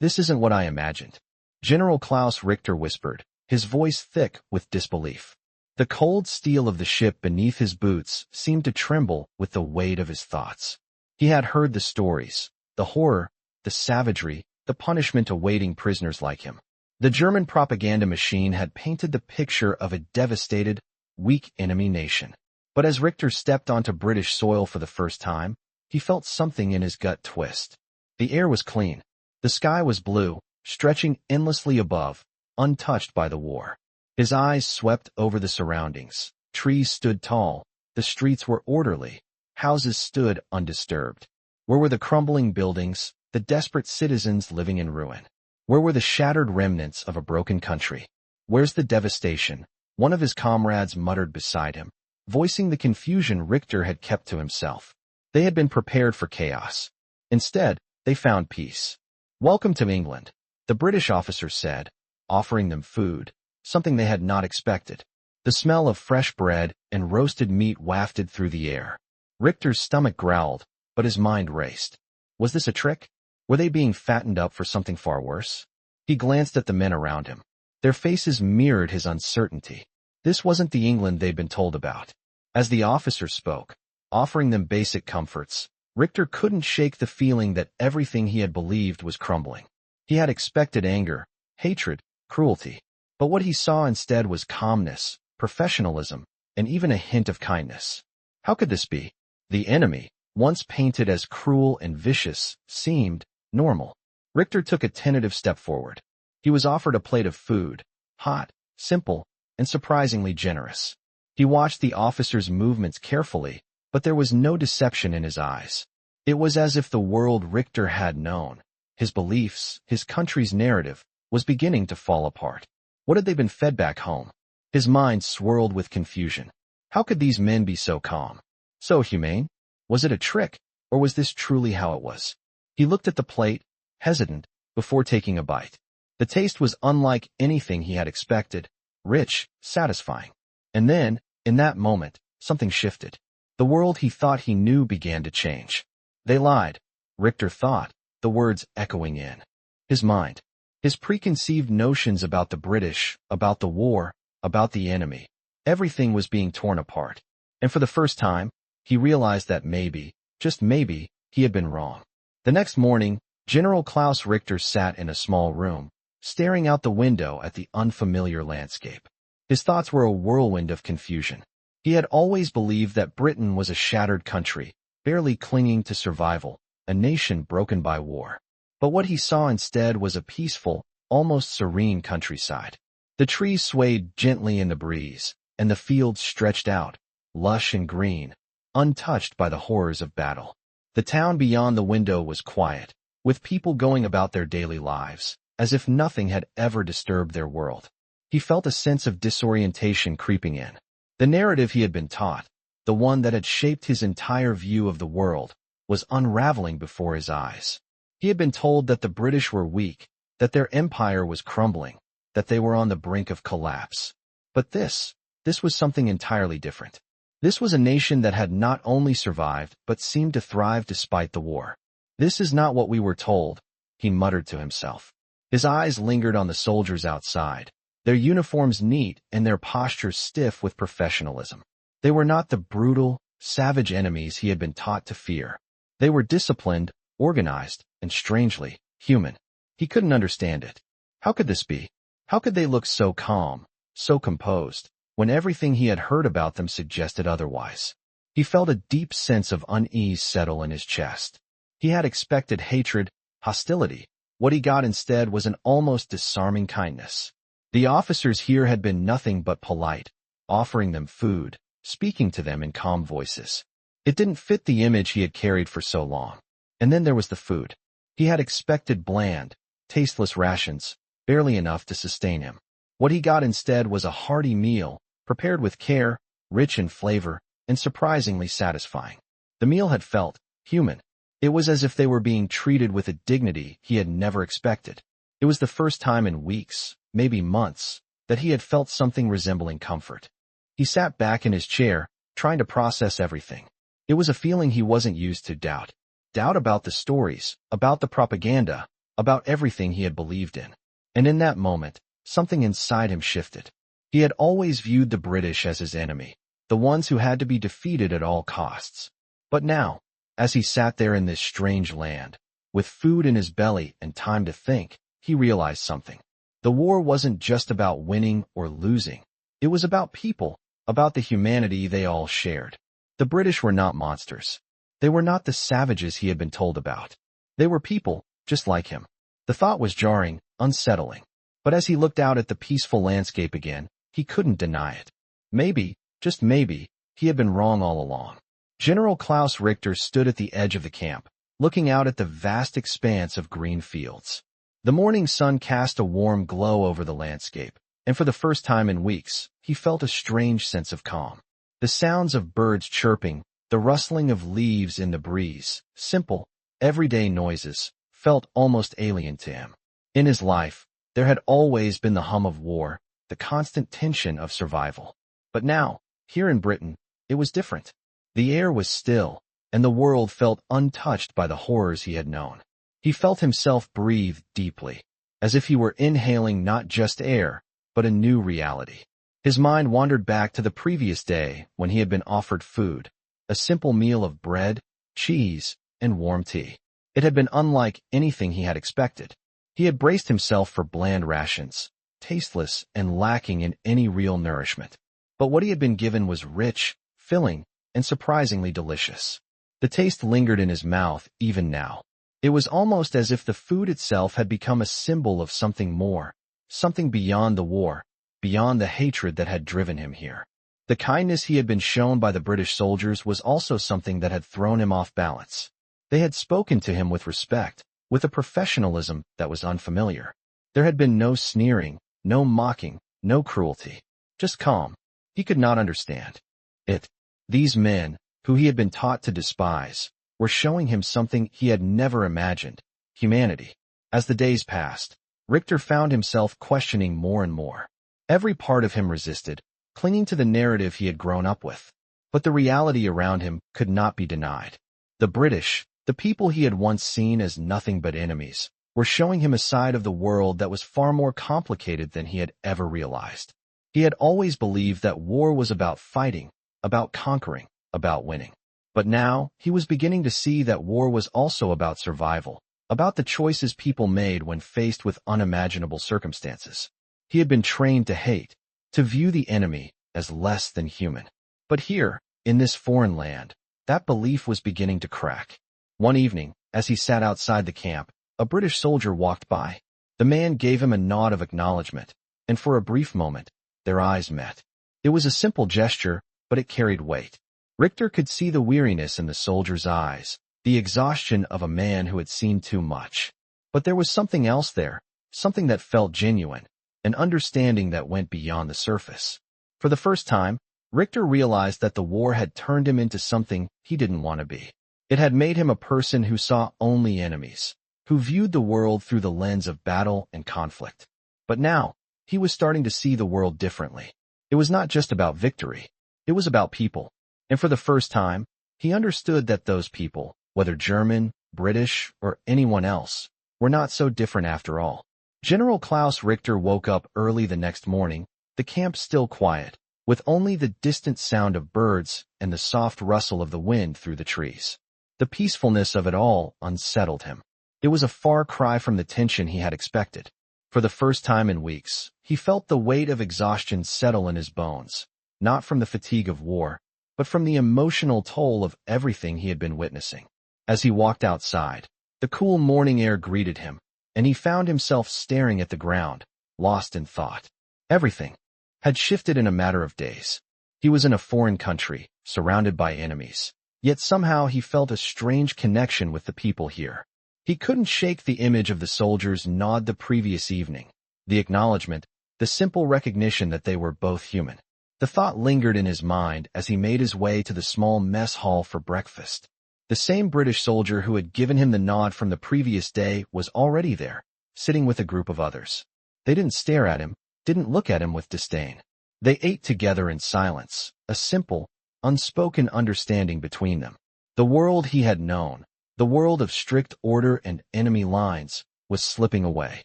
This isn't what I imagined. General Klaus Richter whispered, his voice thick with disbelief. The cold steel of the ship beneath his boots seemed to tremble with the weight of his thoughts. He had heard the stories, the horror, the savagery, the punishment awaiting prisoners like him. The German propaganda machine had painted the picture of a devastated, weak enemy nation. But as Richter stepped onto British soil for the first time, he felt something in his gut twist. The air was clean. The sky was blue, stretching endlessly above, untouched by the war. His eyes swept over the surroundings. Trees stood tall. The streets were orderly. Houses stood undisturbed. Where were the crumbling buildings, the desperate citizens living in ruin? Where were the shattered remnants of a broken country? Where's the devastation? One of his comrades muttered beside him, voicing the confusion Richter had kept to himself. They had been prepared for chaos. Instead, they found peace. "Welcome to England," the British officer said, offering them food, something they had not expected. The smell of fresh bread and roasted meat wafted through the air. Richter's stomach growled, but his mind raced. Was this a trick? Were they being fattened up for something far worse? He glanced at the men around him. Their faces mirrored his uncertainty. This wasn't the England they'd been told about. As the officer spoke, offering them basic comforts, Richter couldn't shake the feeling that everything he had believed was crumbling. He had expected anger, hatred, cruelty. But what he saw instead was calmness, professionalism, and even a hint of kindness. How could this be? The enemy, once painted as cruel and vicious, seemed normal. Richter took a tentative step forward. He was offered a plate of food, hot, simple, and surprisingly generous. He watched the officer's movements carefully, but there was no deception in his eyes. It was as if the world Richter had known, his beliefs, his country's narrative, was beginning to fall apart. What had they been fed back home? His mind swirled with confusion. How could these men be so calm, so humane? Was it a trick, or was this truly how it was? He looked at the plate, hesitant, before taking a bite. The taste was unlike anything he had expected, rich, satisfying. And then, in that moment, something shifted. The world he thought he knew began to change. They lied, Richter thought, the words echoing in his mind. His preconceived notions about the British, about the war, about the enemy. Everything was being torn apart. And for the first time, he realized that maybe, just maybe, he had been wrong. The next morning, General Klaus Richter sat in a small room, staring out the window at the unfamiliar landscape. His thoughts were a whirlwind of confusion. He had always believed that Britain was a shattered country, barely clinging to survival, a nation broken by war. But what he saw instead was a peaceful, almost serene countryside. The trees swayed gently in the breeze, and the fields stretched out, lush and green, untouched by the horrors of battle. The town beyond the window was quiet, with people going about their daily lives, as if nothing had ever disturbed their world. He felt a sense of disorientation creeping in. The narrative he had been taught, the one that had shaped his entire view of the world, was unraveling before his eyes. He had been told that the British were weak, that their empire was crumbling, that they were on the brink of collapse. But this was something entirely different. This was a nation that had not only survived, but seemed to thrive despite the war. "This is not what we were told," he muttered to himself. His eyes lingered on the soldiers outside, their uniforms neat and their postures stiff with professionalism. They were not the brutal, savage enemies he had been taught to fear. They were disciplined, organized, and strangely human. He couldn't understand it. How could this be? How could they look so calm, so composed, when everything he had heard about them suggested otherwise? He felt a deep sense of unease settle in his chest. He had expected hatred, hostility. What he got instead was an almost disarming kindness. The officers here had been nothing but polite, offering them food, speaking to them in calm voices. It didn't fit the image he had carried for so long. And then there was the food. He had expected bland, tasteless rations, barely enough to sustain him. What he got instead was a hearty meal, prepared with care, rich in flavor, and surprisingly satisfying. The meal had felt human. It was as if they were being treated with a dignity he had never expected. It was the first time in weeks, maybe months, that he had felt something resembling comfort. He sat back in his chair, trying to process everything. It was a feeling he wasn't used to: doubt. Doubt about the stories, about the propaganda, about everything he had believed in. And in that moment, something inside him shifted. He had always viewed the British as his enemy, the ones who had to be defeated at all costs. But now, as he sat there in this strange land, with food in his belly and time to think, he realized something. The war wasn't just about winning or losing. It was about people, about the humanity they all shared. The British were not monsters. They were not the savages he had been told about. They were people, just like him. The thought was jarring, unsettling. But as he looked out at the peaceful landscape again, he couldn't deny it. Maybe, just maybe, he had been wrong all along. General Klaus Richter stood at the edge of the camp, looking out at the vast expanse of green fields. The morning sun cast a warm glow over the landscape, and for the first time in weeks, he felt a strange sense of calm. The sounds of birds chirping, the rustling of leaves in the breeze, simple, everyday noises, felt almost alien to him. In his life, there had always been the hum of war, the constant tension of survival. But now, here in Britain, it was different. The air was still, and the world felt untouched by the horrors he had known. He felt himself breathe deeply, as if he were inhaling not just air, but a new reality. His mind wandered back to the previous day when he had been offered food, a simple meal of bread, cheese, and warm tea. It had been unlike anything he had expected. He had braced himself for bland rations, tasteless and lacking in any real nourishment. But what he had been given was rich, filling, and surprisingly delicious. The taste lingered in his mouth even now. It was almost as if the food itself had become a symbol of something more, something beyond the war, beyond the hatred that had driven him here. The kindness he had been shown by the British soldiers was also something that had thrown him off balance. They had spoken to him with respect, with a professionalism that was unfamiliar. There had been no sneering, no mocking, no cruelty, just calm. He could not understand it. These men, who he had been taught to despise, were showing him something he had never imagined: humanity. As the days passed, Richter found himself questioning more and more. Every part of him resisted, clinging to the narrative he had grown up with. But the reality around him could not be denied. The British, the people he had once seen as nothing but enemies, were showing him a side of the world that was far more complicated than he had ever realized. He had always believed that war was about fighting, about conquering, about winning. But now, he was beginning to see that war was also about survival, about the choices people made when faced with unimaginable circumstances. He had been trained to hate, to view the enemy as less than human. But here, in this foreign land, that belief was beginning to crack. One evening, as he sat outside the camp, a British soldier walked by. The man gave him a nod of acknowledgement, and for a brief moment, their eyes met. It was a simple gesture, but it carried weight. Richter could see the weariness in the soldier's eyes, the exhaustion of a man who had seen too much. But there was something else there, something that felt genuine, an understanding that went beyond the surface. For the first time, Richter realized that the war had turned him into something he didn't want to be. It had made him a person who saw only enemies, who viewed the world through the lens of battle and conflict. But now, he was starting to see the world differently. It was not just about victory. It was about people. And for the first time, he understood that those people, whether German, British, or anyone else, were not so different after all. General Klaus Richter woke up early the next morning, the camp still quiet, with only the distant sound of birds and the soft rustle of the wind through the trees. The peacefulness of it all unsettled him. It was a far cry from the tension he had expected. For the first time in weeks, he felt the weight of exhaustion settle in his bones, not from the fatigue of war, but from the emotional toll of everything he had been witnessing. As he walked outside, the cool morning air greeted him, and he found himself staring at the ground, lost in thought. Everything had shifted in a matter of days. He was in a foreign country, surrounded by enemies, yet somehow he felt a strange connection with the people here. He couldn't shake the image of the soldiers' nod the previous evening, the acknowledgement, the simple recognition that they were both human. The thought lingered in his mind as he made his way to the small mess hall for breakfast. The same British soldier who had given him the nod from the previous day was already there, sitting with a group of others. They didn't stare at him, didn't look at him with disdain. They ate together in silence, a simple, unspoken understanding between them. The world he had known, the world of strict order and enemy lines, was slipping away.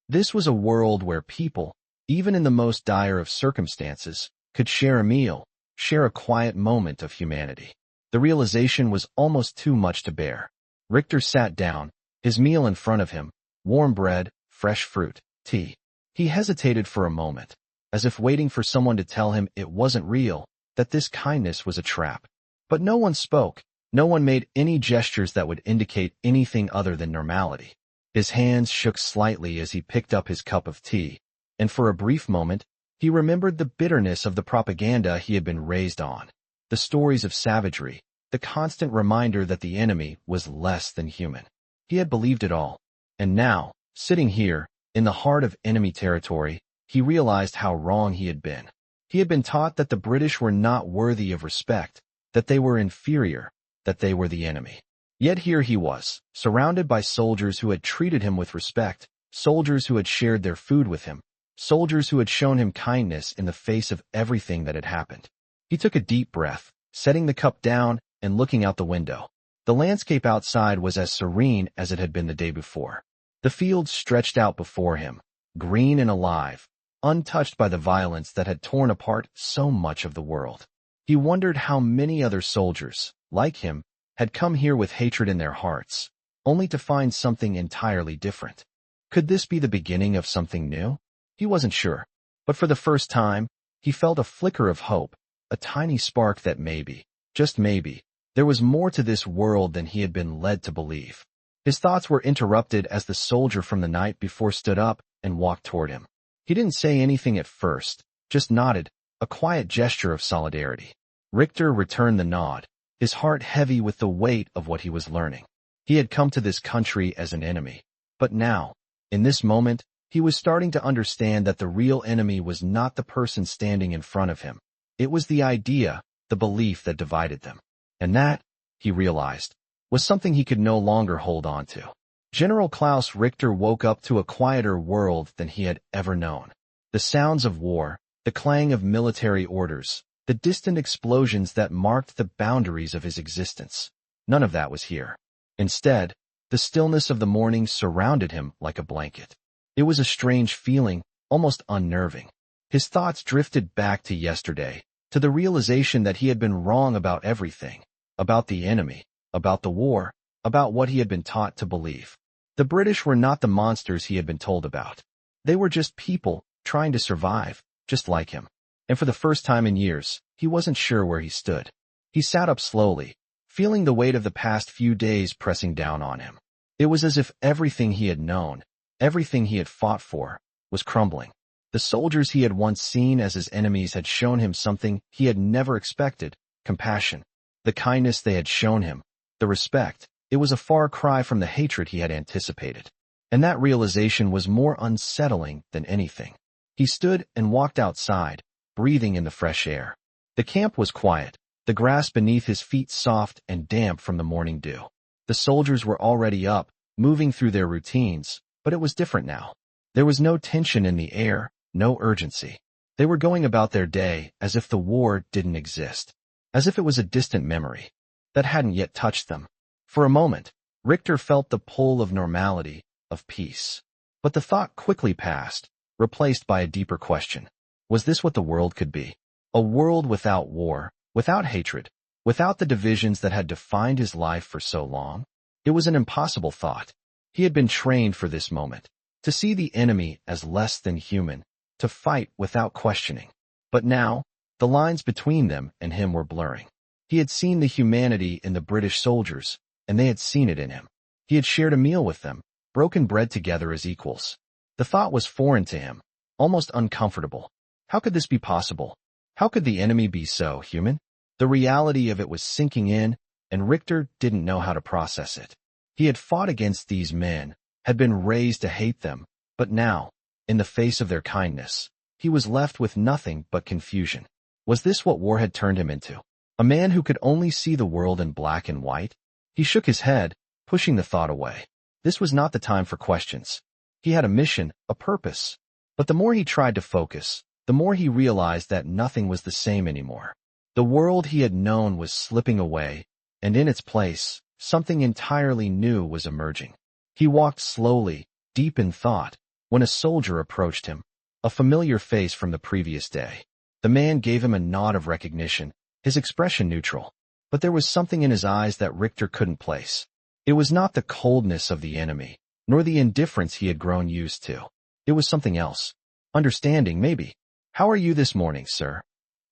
This was a world where people, even in the most dire of circumstances, could share a meal, share a quiet moment of humanity. The realization was almost too much to bear. Richter sat down, his meal in front of him, warm bread, fresh fruit, tea. He hesitated for a moment, as if waiting for someone to tell him it wasn't real, that this kindness was a trap. But no one spoke. No one made any gestures that would indicate anything other than normality. His hands shook slightly as he picked up his cup of tea, and for a brief moment, he remembered the bitterness of the propaganda he had been raised on, the stories of savagery, the constant reminder that the enemy was less than human. He had believed it all, and now, sitting here, in the heart of enemy territory, he realized how wrong he had been. He had been taught that the British were not worthy of respect, that they were inferior, that they were the enemy. Yet here he was, surrounded by soldiers who had treated him with respect, soldiers who had shared their food with him, soldiers who had shown him kindness in the face of everything that had happened. He took a deep breath, setting the cup down and looking out the window. The landscape outside was as serene as it had been the day before. The fields stretched out before him, green and alive, untouched by the violence that had torn apart so much of the world. He wondered how many other soldiers, like him, had come here with hatred in their hearts, only to find something entirely different. Could this be the beginning of something new? He wasn't sure, but for the first time, he felt a flicker of hope, a tiny spark that maybe, just maybe, there was more to this world than he had been led to believe. His thoughts were interrupted as the soldier from the night before stood up and walked toward him. He didn't say anything at first, just nodded, a quiet gesture of solidarity. Richter returned the nod, his heart heavy with the weight of what he was learning. He had come to this country as an enemy, but now, in this moment, he was starting to understand that the real enemy was not the person standing in front of him. It was the idea, the belief that divided them. And that, he realized, was something he could no longer hold on to. General Klaus Richter woke up to a quieter world than he had ever known. The sounds of war, the clang of military orders, the distant explosions that marked the boundaries of his existence. None of that was here. Instead, the stillness of the morning surrounded him like a blanket. It was a strange feeling, almost unnerving. His thoughts drifted back to yesterday, to the realization that he had been wrong about everything, about the enemy, about the war, about what he had been taught to believe. The British were not the monsters he had been told about. They were just people, trying to survive, just like him. And for the first time in years, he wasn't sure where he stood. He sat up slowly, feeling the weight of the past few days pressing down on him. It was as if everything he had known, everything he had fought for, was crumbling. The soldiers he had once seen as his enemies had shown him something he had never expected, compassion. The kindness they had shown him, the respect, it was a far cry from the hatred he had anticipated. And that realization was more unsettling than anything. He stood and walked outside, breathing in the fresh air. The camp was quiet, the grass beneath his feet soft and damp from the morning dew. The soldiers were already up, moving through their routines, but it was different now. There was no tension in the air, no urgency. They were going about their day as if the war didn't exist, as if it was a distant memory that hadn't yet touched them. For a moment, Richter felt the pull of normality, of peace. But the thought quickly passed, replaced by a deeper question. Was this what the world could be? A world without war, without hatred, without the divisions that had defined his life for so long? It was an impossible thought. He had been trained for this moment, to see the enemy as less than human, to fight without questioning. But now, the lines between them and him were blurring. He had seen the humanity in the British soldiers, and they had seen it in him. He had shared a meal with them, broken bread together as equals. The thought was foreign to him, almost uncomfortable. How could this be possible? How could the enemy be so human? The reality of it was sinking in, and Richter didn't know how to process it. He had fought against these men, had been raised to hate them, but now, in the face of their kindness, he was left with nothing but confusion. Was this what war had turned him into? A man who could only see the world in black and white? He shook his head, pushing the thought away. This was not the time for questions. He had a mission, a purpose. But the more he tried to focus, the more he realized that nothing was the same anymore. The world he had known was slipping away, and in its place, something entirely new was emerging. He walked slowly, deep in thought when a soldier approached him, a familiar face from the previous day. The man gave him a nod of recognition, his expression neutral, but there was something in his eyes that Richter couldn't place. It was not the coldness of the enemy, nor the indifference he had grown used to. It was something else. Understanding, maybe. "How are you this morning, sir?"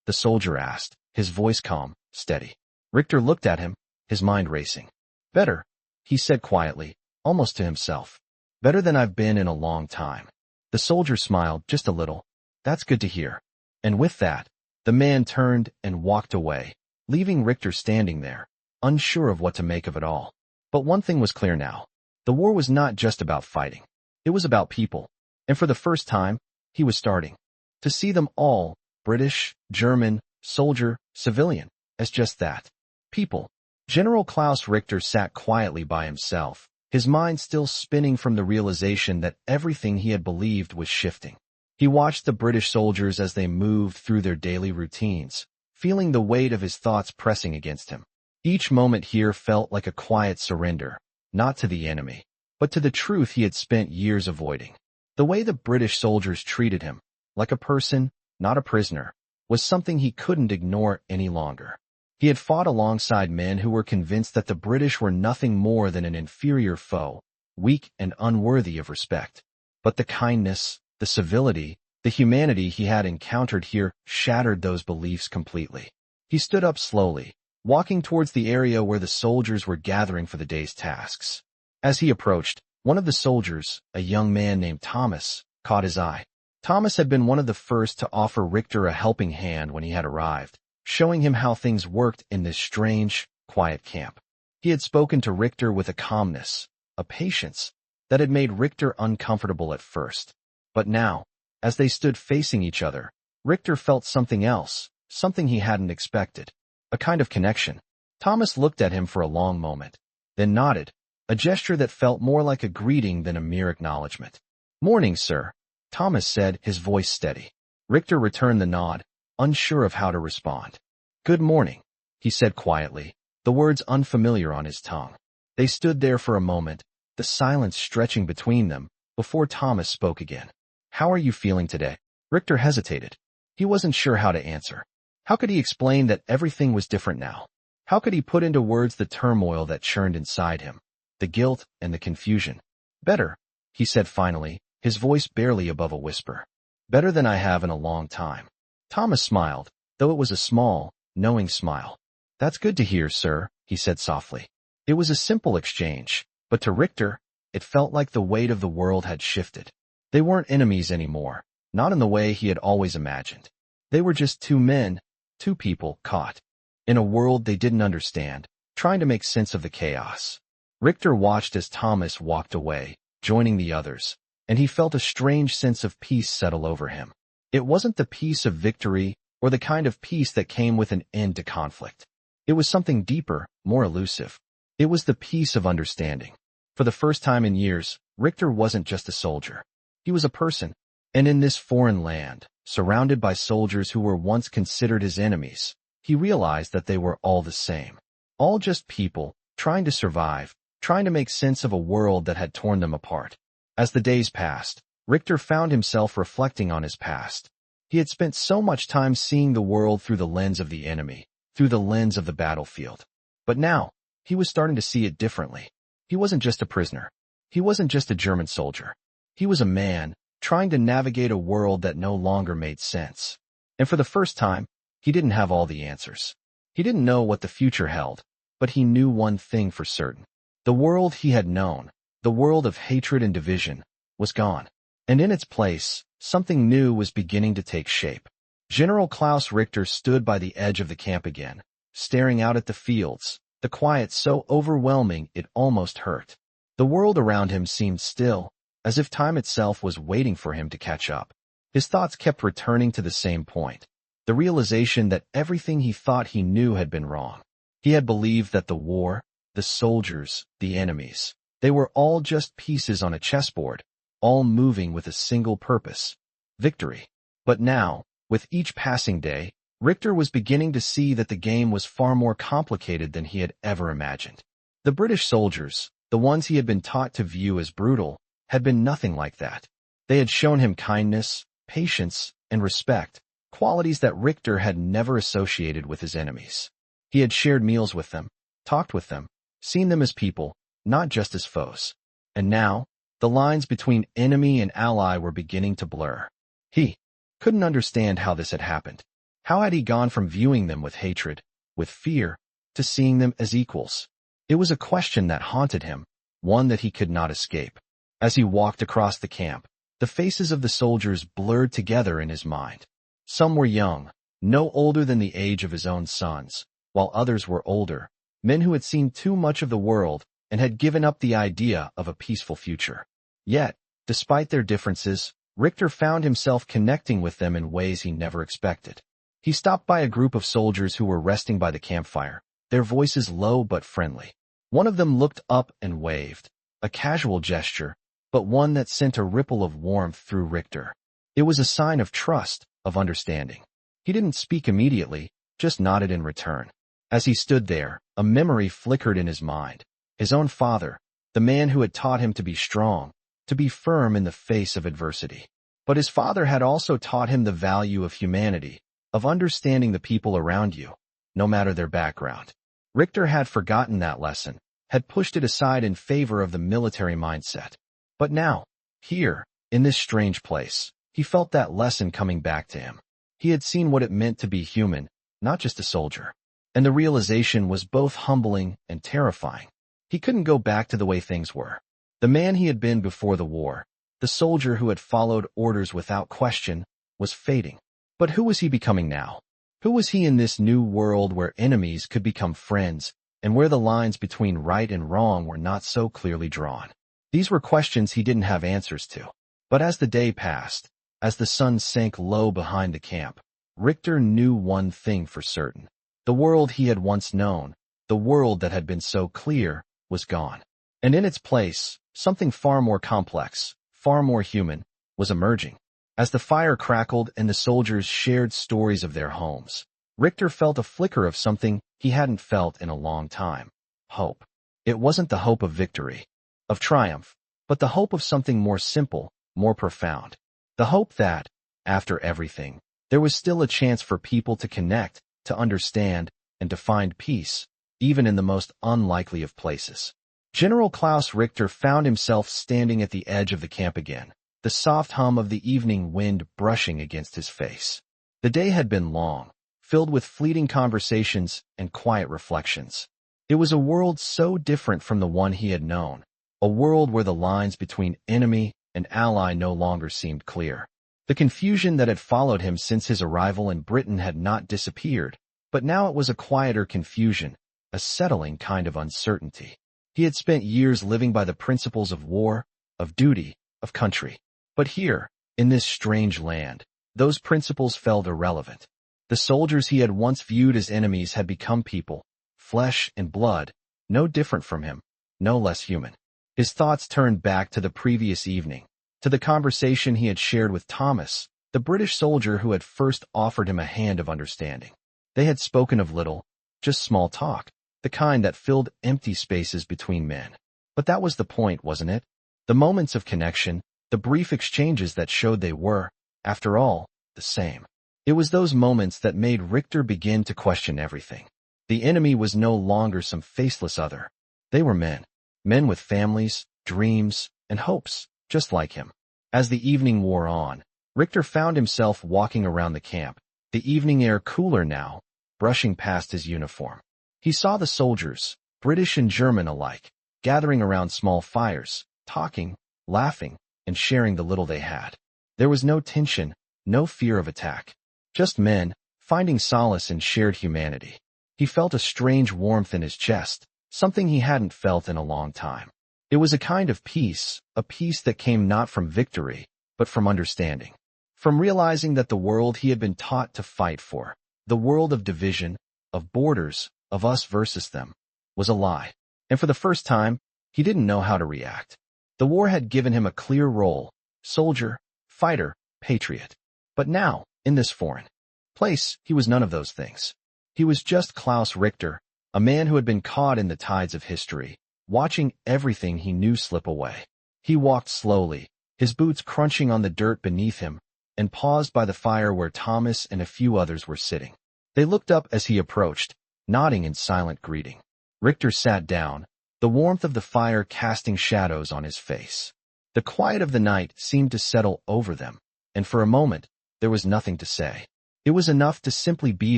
the soldier asked, his voice calm, steady. Richter looked at him, his mind racing. "Better," he said quietly, almost to himself. "Better than I've been in a long time." The soldier smiled just a little. "That's good to hear." And with that, the man turned and walked away, leaving Richter standing there, unsure of what to make of it all. But one thing was clear now. The war was not just about fighting. It was about people. And for the first time, he was starting to see them all, British, German, soldier, civilian, as just that. People. General Klaus Richter sat quietly by himself, his mind still spinning from the realization that everything he had believed was shifting. He watched the British soldiers as they moved through their daily routines, feeling the weight of his thoughts pressing against him. Each moment here felt like a quiet surrender, not to the enemy, but to the truth he had spent years avoiding. The way the British soldiers treated him, like a person, not a prisoner, was something he couldn't ignore any longer. He had fought alongside men who were convinced that the British were nothing more than an inferior foe, weak and unworthy of respect. But the kindness, the civility, the humanity he had encountered here shattered those beliefs completely. He stood up slowly, walking towards the area where the soldiers were gathering for the day's tasks. As he approached, one of the soldiers, a young man named Thomas, caught his eye. Thomas had been one of the first to offer Richter a helping hand when he had arrived, showing him how things worked in this strange, quiet camp. He had spoken to Richter with a calmness, a patience, that had made Richter uncomfortable at first. But now, as they stood facing each other, Richter felt something else, something he hadn't expected, a kind of connection. Thomas looked at him for a long moment, then nodded, a gesture that felt more like a greeting than a mere acknowledgement. "Morning, sir," Thomas said, his voice steady. Richter returned the nod, unsure of how to respond. "Good morning," he said quietly, the words unfamiliar on his tongue. They stood there for a moment, the silence stretching between them, before Thomas spoke again. "How are you feeling today?" Richter hesitated. He wasn't sure how to answer. How could he explain that everything was different now? How could he put into words the turmoil that churned inside him, the guilt and the confusion? "Better," he said finally, his voice barely above a whisper. "Better than I have in a long time." Thomas smiled, though it was a small, knowing smile. "That's good to hear, sir," he said softly. It was a simple exchange, but to Richter, it felt like the weight of the world had shifted. They weren't enemies anymore, not in the way he had always imagined. They were just two men, two people caught in a world they didn't understand, trying to make sense of the chaos. Richter watched as Thomas walked away, joining the others, and he felt a strange sense of peace settle over him. It wasn't the peace of victory or the kind of peace that came with an end to conflict. It was something deeper, more elusive. It was the peace of understanding. For the first time in years, Richter wasn't just a soldier. He was a person, and in this foreign land, surrounded by soldiers who were once considered his enemies, he realized that they were all the same. All just people, trying to survive, trying to make sense of a world that had torn them apart. As the days passed, Richter found himself reflecting on his past. He had spent so much time seeing the world through the lens of the enemy, through the lens of the battlefield. But now, he was starting to see it differently. He wasn't just a prisoner. He wasn't just a German soldier. He was a man, trying to navigate a world that no longer made sense. And for the first time, he didn't have all the answers. He didn't know what the future held, but he knew one thing for certain. The world he had known, the world of hatred and division, was gone. And in its place, something new was beginning to take shape. General Klaus Richter stood by the edge of the camp again, staring out at the fields, the quiet so overwhelming it almost hurt. The world around him seemed still, as if time itself was waiting for him to catch up. His thoughts kept returning to the same point, the realization that everything he thought he knew had been wrong. He had believed that the war, the soldiers, the enemies, they were all just pieces on a chessboard, all moving with a single purpose, victory. But now, with each passing day, Richter was beginning to see that the game was far more complicated than he had ever imagined. The British soldiers, the ones he had been taught to view as brutal, had been nothing like that. They had shown him kindness, patience, and respect, qualities that Richter had never associated with his enemies. He had shared meals with them, talked with them, seen them as people, not just as foes. And now, the lines between enemy and ally were beginning to blur. He couldn't understand how this had happened. How had he gone from viewing them with hatred, with fear, to seeing them as equals? It was a question that haunted him, one that he could not escape. As he walked across the camp, the faces of the soldiers blurred together in his mind. Some were young, no older than the age of his own sons, while others were older, men who had seen too much of the world and had given up the idea of a peaceful future. Yet, despite their differences, Richter found himself connecting with them in ways he never expected. He stopped by a group of soldiers who were resting by the campfire, their voices low but friendly. One of them looked up and waved, a casual gesture, but one that sent a ripple of warmth through Richter. It was a sign of trust, of understanding. He didn't speak immediately, just nodded in return. As he stood there, a memory flickered in his mind. His own father, the man who had taught him to be strong, to be firm in the face of adversity. But his father had also taught him the value of humanity, of understanding the people around you, no matter their background. Richter had forgotten that lesson, had pushed it aside in favor of the military mindset. But now, here, in this strange place, he felt that lesson coming back to him. He had seen what it meant to be human, not just a soldier. And the realization was both humbling and terrifying. He couldn't go back to the way things were. The man he had been before the war, the soldier who had followed orders without question, was fading. But who was he becoming now? Who was he in this new world where enemies could become friends, and where the lines between right and wrong were not so clearly drawn? These were questions he didn't have answers to. But as the day passed, as the sun sank low behind the camp, Richter knew one thing for certain. The world he had once known, the world that had been so clear, was gone. And in its place, something far more complex, far more human, was emerging. As the fire crackled and the soldiers shared stories of their homes, Richter felt a flicker of something he hadn't felt in a long time. Hope. It wasn't the hope of victory, of triumph, but the hope of something more simple, more profound. The hope that, after everything, there was still a chance for people to connect, to understand, and to find peace, even in the most unlikely of places. General Klaus Richter found himself standing at the edge of the camp again, the soft hum of the evening wind brushing against his face. The day had been long, filled with fleeting conversations and quiet reflections. It was a world so different from the one he had known, a world where the lines between enemy and ally no longer seemed clear. The confusion that had followed him since his arrival in Britain had not disappeared, but now it was a quieter confusion, a settling kind of uncertainty. He had spent years living by the principles of war, of duty, of country. But here, in this strange land, those principles felt irrelevant. The soldiers he had once viewed as enemies had become people, flesh and blood, no different from him, no less human. His thoughts turned back to the previous evening, to the conversation he had shared with Thomas, the British soldier who had first offered him a hand of understanding. They had spoken of little, just small talk, the kind that filled empty spaces between men. But that was the point, wasn't it? The moments of connection, the brief exchanges that showed they were, after all, the same. It was those moments that made Richter begin to question everything. The enemy was no longer some faceless other. They were men. Men with families, dreams, and hopes, just like him. As the evening wore on, Richter found himself walking around the camp, the evening air cooler now, brushing past his uniform. He saw the soldiers, British and German alike, gathering around small fires, talking, laughing, and sharing the little they had. There was no tension, no fear of attack. Just men, finding solace in shared humanity. He felt a strange warmth in his chest, something he hadn't felt in a long time. It was a kind of peace, a peace that came not from victory, but from understanding. From realizing that the world he had been taught to fight for, the world of division, of borders, of us versus them, was a lie. And for the first time, he didn't know how to react. The war had given him a clear role, soldier, fighter, patriot. But now, in this foreign place, he was none of those things. He was just Klaus Richter, a man who had been caught in the tides of history, watching everything he knew slip away. He walked slowly, his boots crunching on the dirt beneath him, and paused by the fire where Thomas and a few others were sitting. They looked up as he approached, nodding in silent greeting. Richter sat down, the warmth of the fire casting shadows on his face. The quiet of the night seemed to settle over them, and for a moment, there was nothing to say. It was enough to simply be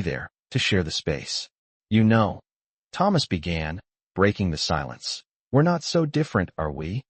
there, to share the space. "You know," Thomas began, breaking the silence. "We're not so different, are we?"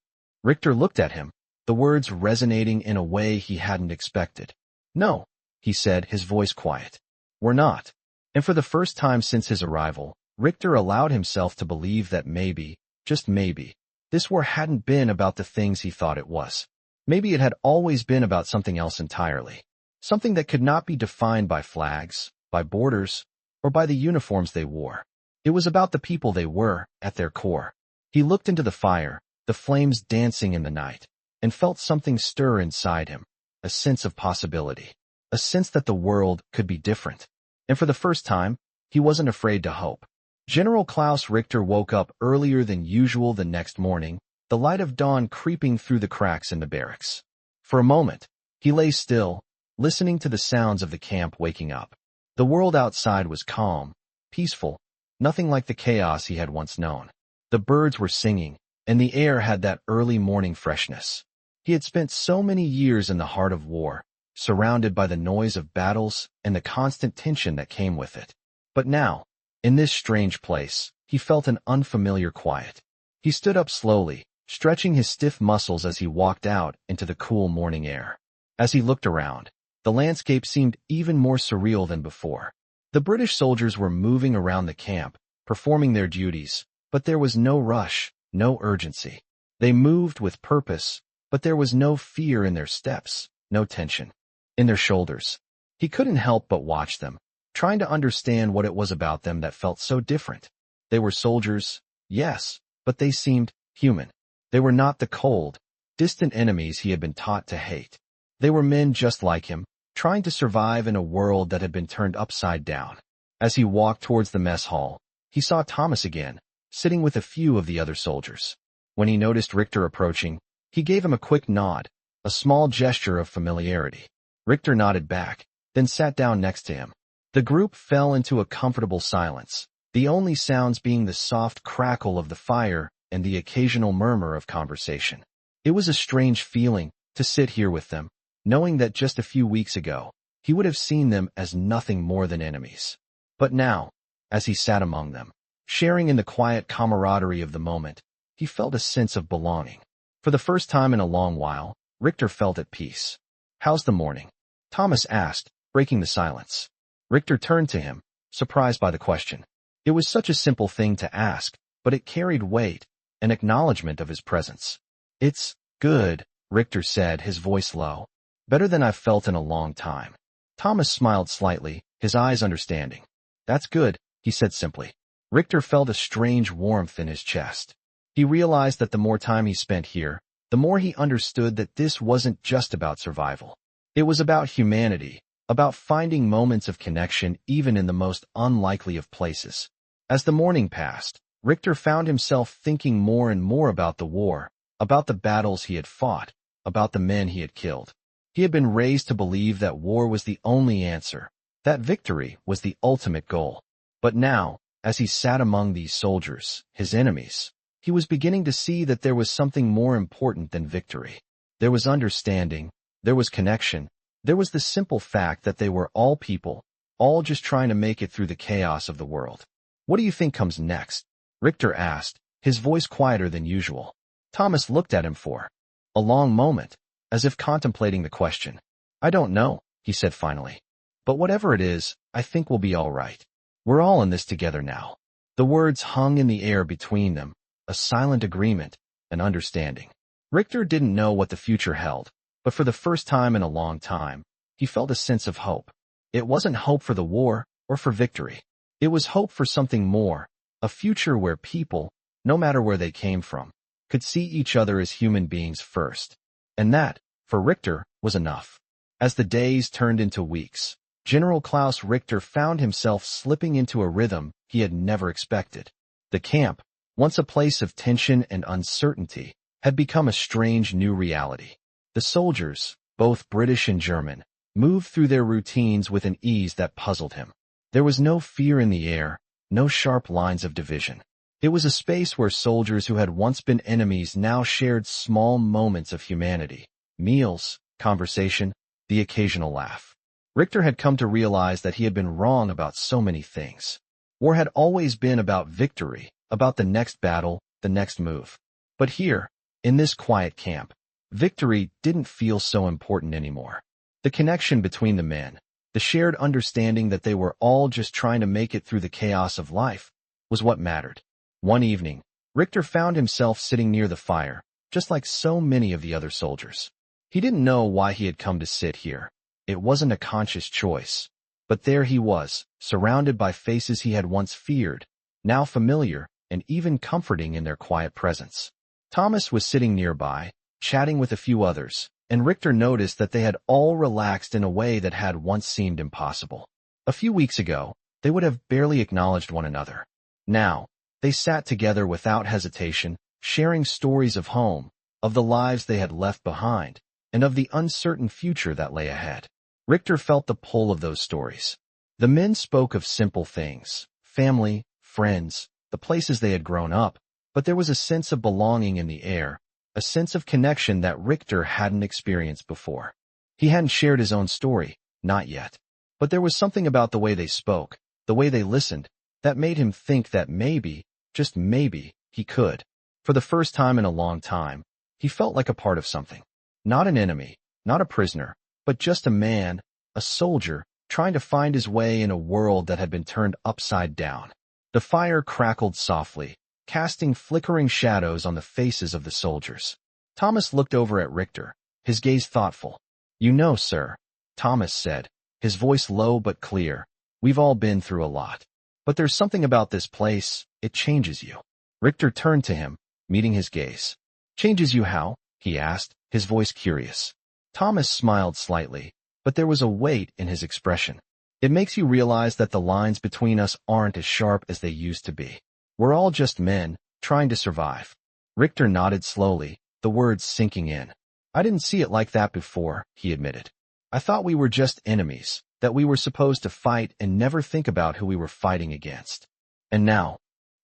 Richter looked at him, the words resonating in a way he hadn't expected. "No," he said, his voice quiet. "We're not." And for the first time since his arrival, Richter allowed himself to believe that maybe, just maybe, this war hadn't been about the things he thought it was. Maybe it had always been about something else entirely. Something that could not be defined by flags, by borders, or by the uniforms they wore. It was about the people they were, at their core. He looked into the fire, the flames dancing in the night, and felt something stir inside him, a sense of possibility, a sense that the world could be different. And for the first time, he wasn't afraid to hope. General Klaus Richter woke up earlier than usual the next morning, the light of dawn creeping through the cracks in the barracks. For a moment, he lay still, listening to the sounds of the camp waking up. The world outside was calm, peaceful, nothing like the chaos he had once known. The birds were singing, and the air had that early morning freshness. He had spent so many years in the heart of war, surrounded by the noise of battles and the constant tension that came with it. But now, in this strange place, he felt an unfamiliar quiet. He stood up slowly, stretching his stiff muscles as he walked out into the cool morning air. As he looked around, the landscape seemed even more surreal than before. The British soldiers were moving around the camp, performing their duties, but there was no rush, no urgency. They moved with purpose, but there was no fear in their steps, no tension in their shoulders. He couldn't help but watch them, trying to understand what it was about them that felt so different. They were soldiers, yes, but they seemed human. They were not the cold, distant enemies he had been taught to hate. They were men just like him, trying to survive in a world that had been turned upside down. As he walked towards the mess hall, he saw Thomas again, sitting with a few of the other soldiers. When he noticed Richter approaching, he gave him a quick nod, a small gesture of familiarity. Richter nodded back, then sat down next to him. The group fell into a comfortable silence, the only sounds being the soft crackle of the fire and the occasional murmur of conversation. It was a strange feeling to sit here with them, knowing that just a few weeks ago, he would have seen them as nothing more than enemies. But now, as he sat among them, sharing in the quiet camaraderie of the moment, he felt a sense of belonging. For the first time in a long while, Richter felt at peace. "How's the morning?" Thomas asked, breaking the silence. Richter turned to him, surprised by the question. It was such a simple thing to ask, but it carried weight, an acknowledgement of his presence. "It's good," Richter said, his voice low. "Better than I've felt in a long time." Thomas smiled slightly, his eyes understanding. "That's good," he said simply. Richter felt a strange warmth in his chest. He realized that the more time he spent here, the more he understood that this wasn't just about survival. It was about humanity, about finding moments of connection even in the most unlikely of places. As the morning passed, Richter found himself thinking more and more about the war, about the battles he had fought, about the men he had killed. He had been raised to believe that war was the only answer, that victory was the ultimate goal. But now, as he sat among these soldiers, his enemies, he was beginning to see that there was something more important than victory. There was understanding, there was connection, there was the simple fact that they were all people, all just trying to make it through the chaos of the world. "What do you think comes next?" Richter asked, his voice quieter than usual. Thomas looked at him for a long moment, as if contemplating the question. "I don't know," he said finally. "But whatever it is, I think we'll be all right. We're all in this together now." The words hung in the air between them, a silent agreement, an understanding. Richter didn't know what the future held, but for the first time in a long time, he felt a sense of hope. It wasn't hope for the war or for victory. It was hope for something more, a future where people, no matter where they came from, could see each other as human beings first. And that, for Richter, was enough. As the days turned into weeks, General Klaus Richter found himself slipping into a rhythm he had never expected. The camp, once a place of tension and uncertainty, had become a strange new reality. The soldiers, both British and German, moved through their routines with an ease that puzzled him. There was no fear in the air, no sharp lines of division. It was a space where soldiers who had once been enemies now shared small moments of humanity. Meals, conversation, the occasional laugh. Richter had come to realize that he had been wrong about so many things. War had always been about victory, about the next battle, the next move. But here, in this quiet camp, victory didn't feel so important anymore. The connection between the men, the shared understanding that they were all just trying to make it through the chaos of life, was what mattered. One evening, Richter found himself sitting near the fire, just like so many of the other soldiers. He didn't know why he had come to sit here. It wasn't a conscious choice. But there he was, surrounded by faces he had once feared, now familiar and even comforting in their quiet presence. Thomas was sitting nearby, chatting with a few others, and Richter noticed that they had all relaxed in a way that had once seemed impossible. A few weeks ago, they would have barely acknowledged one another. Now, they sat together without hesitation, sharing stories of home, of the lives they had left behind, and of the uncertain future that lay ahead. Richter felt the pull of those stories. The men spoke of simple things, family, friends, the places they had grown up, but there was a sense of belonging in the air, a sense of connection that Richter hadn't experienced before. He hadn't shared his own story, not yet. But there was something about the way they spoke, the way they listened, that made him think that maybe, just maybe, he could. For the first time in a long time, he felt like a part of something. Not an enemy, not a prisoner, but just a man, a soldier, trying to find his way in a world that had been turned upside down. The fire crackled softly, casting flickering shadows on the faces of the soldiers. Thomas looked over at Richter, his gaze thoughtful. "You know, sir," Thomas said, his voice low but clear, "we've all been through a lot. But there's something about this place, it changes you." Richter turned to him, meeting his gaze. "Changes you how?" he asked, his voice curious. Thomas smiled slightly, but there was a weight in his expression. "It makes you realize that the lines between us aren't as sharp as they used to be. We're all just men, trying to survive." Richter nodded slowly, the words sinking in. "I didn't see it like that before," he admitted. "I thought we were just enemies, that we were supposed to fight and never think about who we were fighting against." "And now?"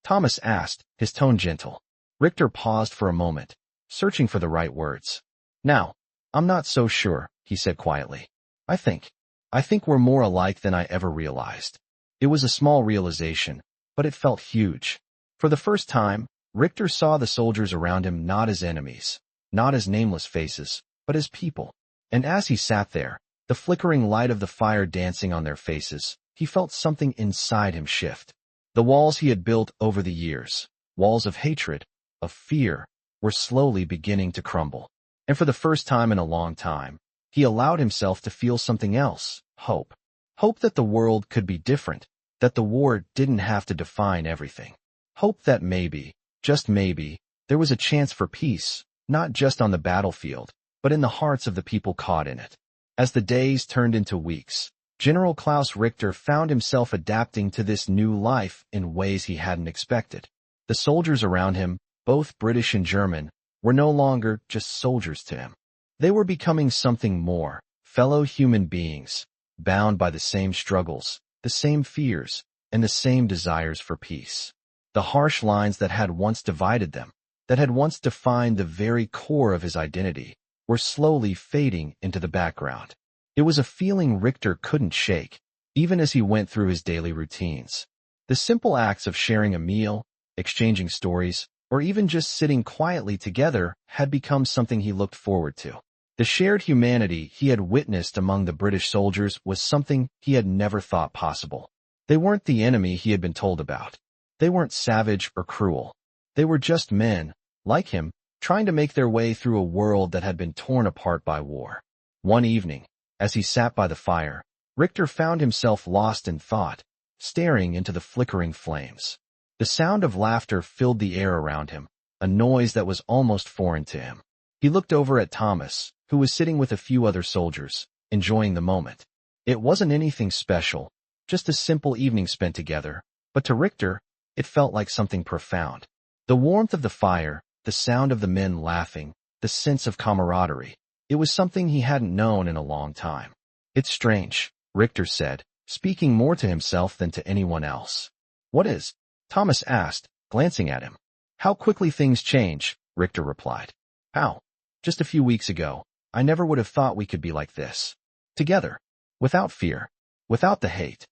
Thomas asked, his tone gentle. Richter paused for a moment, searching for the right words. "Now, I'm not so sure," he said quietly. I think we're more alike than I ever realized." It was a small realization, but it felt huge. For the first time, Richter saw the soldiers around him not as enemies, not as nameless faces, but as people. And as he sat there, the flickering light of the fire dancing on their faces, he felt something inside him shift. The walls he had built over the years, walls of hatred, of fear, were slowly beginning to crumble. And for the first time in a long time, he allowed himself to feel something else, hope. Hope that the world could be different, that the war didn't have to define everything. Hope that maybe, just maybe, there was a chance for peace, not just on the battlefield, but in the hearts of the people caught in it. As the days turned into weeks, General Klaus Richter found himself adapting to this new life in ways he hadn't expected. The soldiers around him, both British and German, were no longer just soldiers to him. They were becoming something more, fellow human beings, bound by the same struggles, the same fears, and the same desires for peace. The harsh lines that had once divided them, that had once defined the very core of his identity, were slowly fading into the background. It was a feeling Richter couldn't shake, even as he went through his daily routines. The simple acts of sharing a meal, exchanging stories, or even just sitting quietly together had become something he looked forward to. The shared humanity he had witnessed among the British soldiers was something he had never thought possible. They weren't the enemy he had been told about. They weren't savage or cruel. They were just men, like him, trying to make their way through a world that had been torn apart by war. One evening, as he sat by the fire, Richter found himself lost in thought, staring into the flickering flames. The sound of laughter filled the air around him, a noise that was almost foreign to him. He looked over at Thomas, who was sitting with a few other soldiers, enjoying the moment. It wasn't anything special, just a simple evening spent together, but to Richter, it felt like something profound. The warmth of the fire, the sound of the men laughing, the sense of camaraderie. It was something he hadn't known in a long time. "It's strange," Richter said, speaking more to himself than to anyone else. "What is?" Thomas asked, glancing at him. "How quickly things change," Richter replied. "How? Just a few weeks ago, I never would have thought we could be like this. Together. Without fear. Without the hate."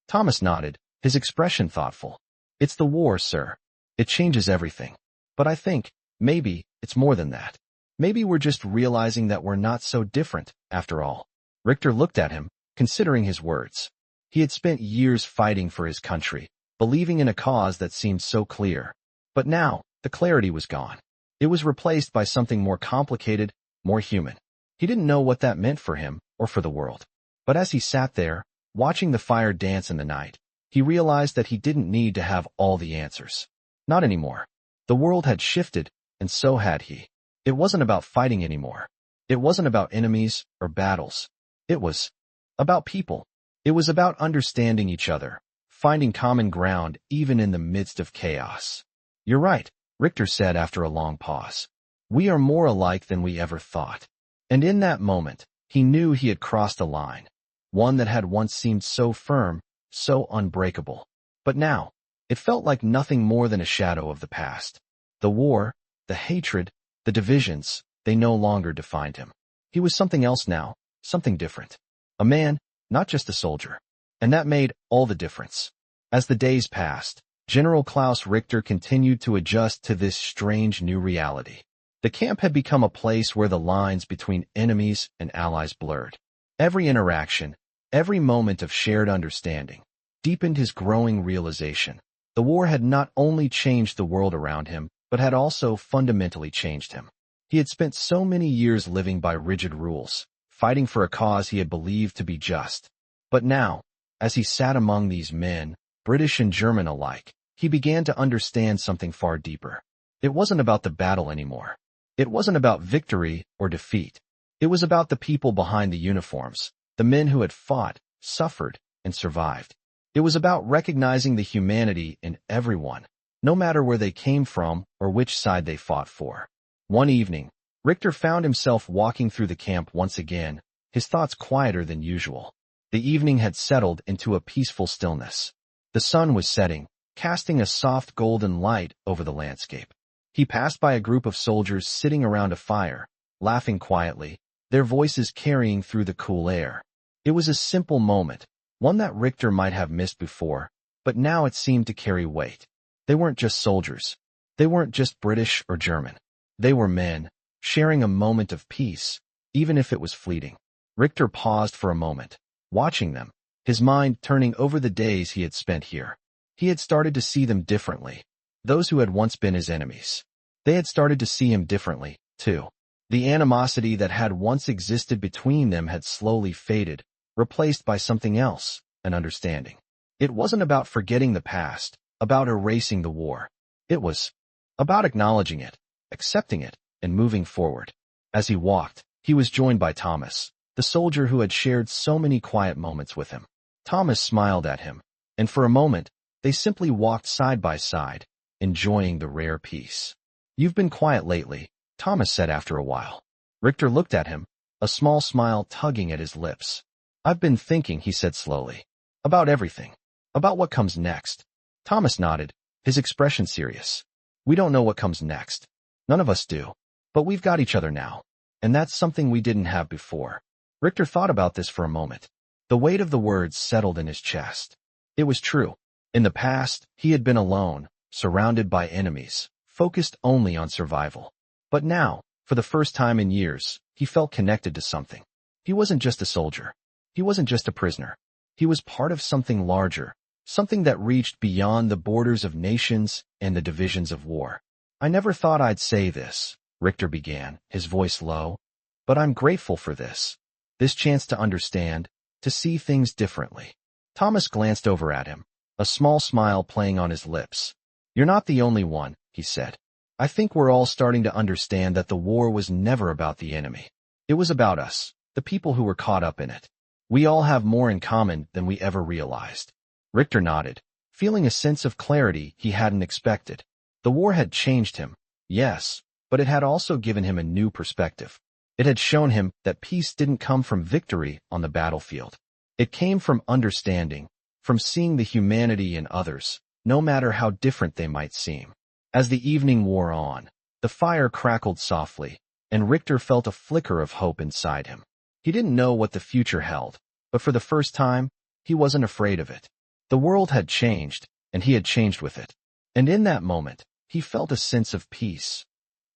Thomas nodded, his expression thoughtful. "It's the war, sir. It changes everything. But I think, maybe, it's more than that. Maybe we're just realizing that we're not so different, after all." Richter looked at him, considering his words. He had spent years fighting for his country, believing in a cause that seemed so clear. But now, the clarity was gone. It was replaced by something more complicated, more human. He didn't know what that meant for him, or for the world. But as he sat there, watching the fire dance in the night, he realized that he didn't need to have all the answers. Not anymore. The world had shifted, and so had he. It wasn't about fighting anymore. It wasn't about enemies or battles. It was about people. It was about understanding each other, finding common ground even in the midst of chaos. "You're right," Richter said after a long pause. "We are more alike than we ever thought." And in that moment, he knew he had crossed a line, one that had once seemed so firm, so unbreakable. But now, it felt like nothing more than a shadow of the past. The war, the hatred, the divisions, they no longer defined him. He was something else now, something different. A man, not just a soldier. And that made all the difference. As the days passed, General Klaus Richter continued to adjust to this strange new reality. The camp had become a place where the lines between enemies and allies blurred. Every interaction, every moment of shared understanding, deepened his growing realization. The war had not only changed the world around him, but had also fundamentally changed him. He had spent so many years living by rigid rules, fighting for a cause he had believed to be just. But now, as he sat among these men, British and German alike, he began to understand something far deeper. It wasn't about the battle anymore. It wasn't about victory or defeat. It was about the people behind the uniforms, the men who had fought, suffered, and survived. It was about recognizing the humanity in everyone, no matter where they came from or which side they fought for. One evening, Richter found himself walking through the camp once again, his thoughts quieter than usual. The evening had settled into a peaceful stillness. The sun was setting, casting a soft golden light over the landscape. He passed by a group of soldiers sitting around a fire, laughing quietly, their voices carrying through the cool air. It was a simple moment, one that Richter might have missed before, but now it seemed to carry weight. They weren't just soldiers. They weren't just British or German. They were men, sharing a moment of peace, even if it was fleeting. Richter paused for a moment, watching them, his mind turning over the days he had spent here. He had started to see them differently. Those who had once been his enemies. They had started to see him differently, too. The animosity that had once existed between them had slowly faded, replaced by something else, an understanding. It wasn't about forgetting the past, about erasing the war. It was about acknowledging it, accepting it, and moving forward. As he walked, he was joined by Thomas, the soldier who had shared so many quiet moments with him. Thomas smiled at him, and for a moment, they simply walked side by side, enjoying the rare peace. "You've been quiet lately," Thomas said after a while. Richter looked at him, a small smile tugging at his lips. "I've been thinking," he said slowly, "about everything, about what comes next." Thomas nodded, his expression serious. "We don't know what comes next. None of us do. But we've got each other now. And that's something we didn't have before." Richter thought about this for a moment. The weight of the words settled in his chest. It was true. In the past, he had been alone, surrounded by enemies, focused only on survival. But now, for the first time in years, he felt connected to something. He wasn't just a soldier. He wasn't just a prisoner. He was part of something larger, something that reached beyond the borders of nations and the divisions of war. "I never thought I'd say this," Richter began, his voice low, "but I'm grateful for this. This chance to understand, to see things differently." Thomas glanced over at him, a small smile playing on his lips. "You're not the only one," he said. "I think we're all starting to understand that the war was never about the enemy. It was about us, the people who were caught up in it. We all have more in common than we ever realized." Richter nodded, feeling a sense of clarity he hadn't expected. The war had changed him, Yes, but it had also given him a new perspective. It had shown him that peace didn't come from victory on the battlefield. It came from understanding, from seeing the humanity in others, no matter how different they might seem. As the evening wore on, the fire crackled softly, and Richter felt a flicker of hope inside him. He didn't know what the future held, but for the first time, he wasn't afraid of it. The world had changed, and he had changed with it. And in that moment, he felt a sense of peace.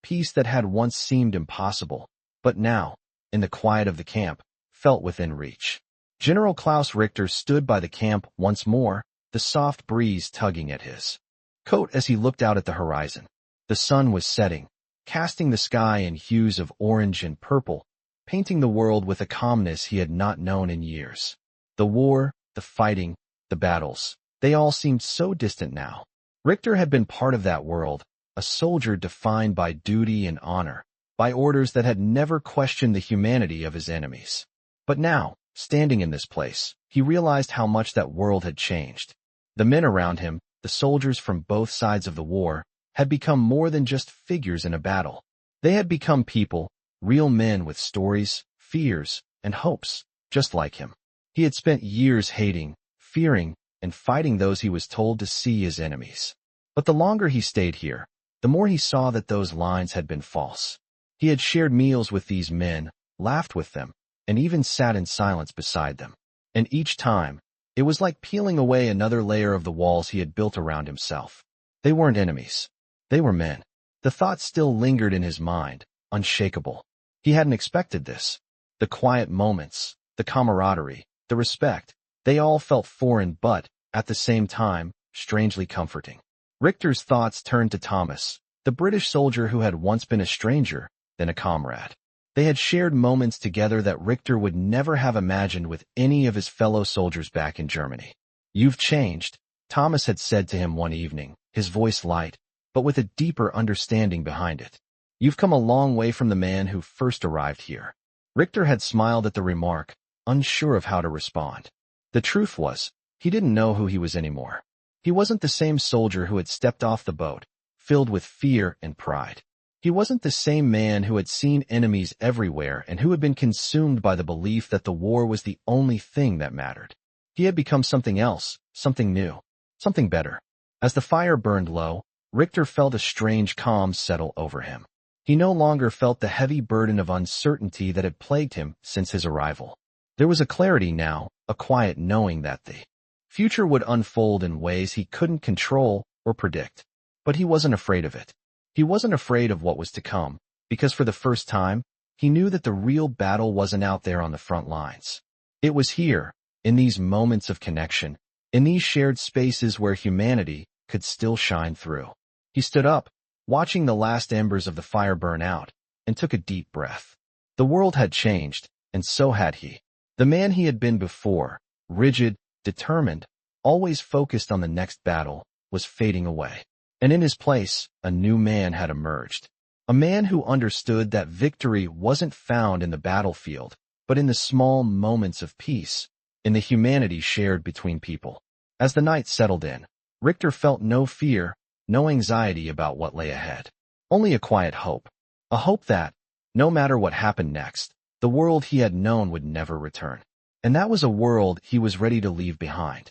Peace that had once seemed impossible, but now, in the quiet of the camp, felt within reach. General Klaus Richter stood by the camp once more, the soft breeze tugging at his coat as he looked out at the horizon. The sun was setting, casting the sky in hues of orange and purple, painting the world with a calmness he had not known in years. The war, the fighting, the battles, they all seemed so distant now. Richter had been part of that world, a soldier defined by duty and honor, by orders that had never questioned the humanity of his enemies. But now, standing in this place, he realized how much that world had changed. The men around him, the soldiers from both sides of the war, had become more than just figures in a battle. They had become people, real men with stories, fears, and hopes, just like him. He had spent years hating, fearing, and fighting those he was told to see as enemies. But the longer he stayed here, the more he saw that those lines had been false. He had shared meals with these men, laughed with them, and even sat in silence beside them. And each time, it was like peeling away another layer of the walls he had built around himself. They weren't enemies. They were men. The thought still lingered in his mind, unshakable. He hadn't expected this. The quiet moments, the camaraderie, the respect, they all felt foreign but, at the same time, strangely comforting. Richter's thoughts turned to Thomas, the British soldier who had once been a stranger, then a comrade. They had shared moments together that Richter would never have imagined with any of his fellow soldiers back in Germany. "You've changed," Thomas had said to him one evening, his voice light, but with a deeper understanding behind it. "You've come a long way from the man who first arrived here." Richter had smiled at the remark, unsure of how to respond. The truth was, he didn't know who he was anymore. He wasn't the same soldier who had stepped off the boat, filled with fear and pride. He wasn't the same man who had seen enemies everywhere and who had been consumed by the belief that the war was the only thing that mattered. He had become something else, something new, something better. As the fire burned low, Richter felt a strange calm settle over him. He no longer felt the heavy burden of uncertainty that had plagued him since his arrival. There was a clarity now, a quiet knowing that the future would unfold in ways he couldn't control or predict. But he wasn't afraid of it. He wasn't afraid of what was to come, because for the first time, he knew that the real battle wasn't out there on the front lines. It was here, in these moments of connection, in these shared spaces where humanity could still shine through. He stood up, watching the last embers of the fire burn out, and took a deep breath. The world had changed, and so had he. The man he had been before, rigid, determined, always focused on the next battle, was fading away. And in his place, a new man had emerged. A man who understood that victory wasn't found in the battlefield, but in the small moments of peace, in the humanity shared between people. As the night settled in, Richter felt no fear, no anxiety about what lay ahead. Only a quiet hope. A hope that, no matter what happened next, the world he had known would never return. And that was a world he was ready to leave behind.